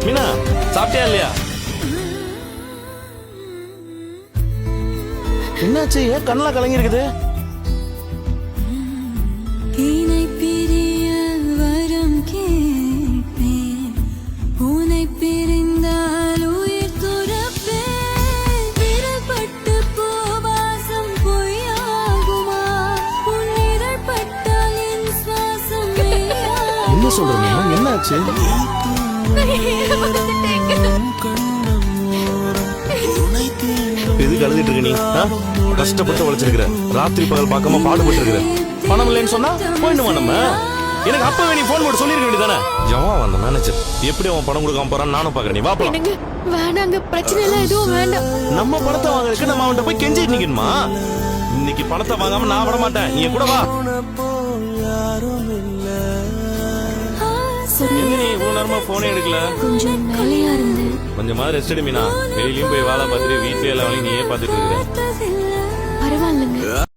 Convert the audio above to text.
மீனா சாப்பிட்டியா இல்லையா? என்னாச்சு? ஏன் கண்ணெல்லாம் கலங்கி இருக்குது? என்ன சொல்ற மீனா? என்னாச்சு? எதுக்கு அழுதுட்டு இருக்க நீ? கஷ்டப்பட்டு உழைச்சிருக்கிற, ராத்திரி பகல் பார்க்காம பாடுபட்டு இருக்கிற. பணம் இல்லைன்னு சொன்னா போயிடுமா நம்ம? எனக்கு அப்பவே நீ போன் போட்டு சொல்லிருக்க வேண்டியதானே? ஜவா வந்த மேனேஜர் எப்படி அவன் பணம் கொடுக்காம போறான்னு நானும் பாக்குறேன். நீ வா போலாம். வேணாங்க, பிரச்சனை எல்லாம் எதுவும் வேண்டாம். நம்ம பணத்தை வாங்குறதுக்கு நம்ம அவன்கிட்ட போய் கெஞ்சிட்டு நிக்கணுமா? இன்னைக்கு பணத்தை வாங்காம நான் விட மாட்டேன். நீ கூட வா. நீ இவ்வளவு நேரமா போனே எடுக்கல? கொஞ்சம் வேலையா இருந்தேன். கொஞ்சமா ரெஸ்ட் எடு மீனா. வெளியிலயும் போய் வேலை பார்த்துட்டு வீட்லயே எல்லா வேலையும் நீயே பார்த்துட்டு இருக்கிறேன். பரவாயில்லைங்க.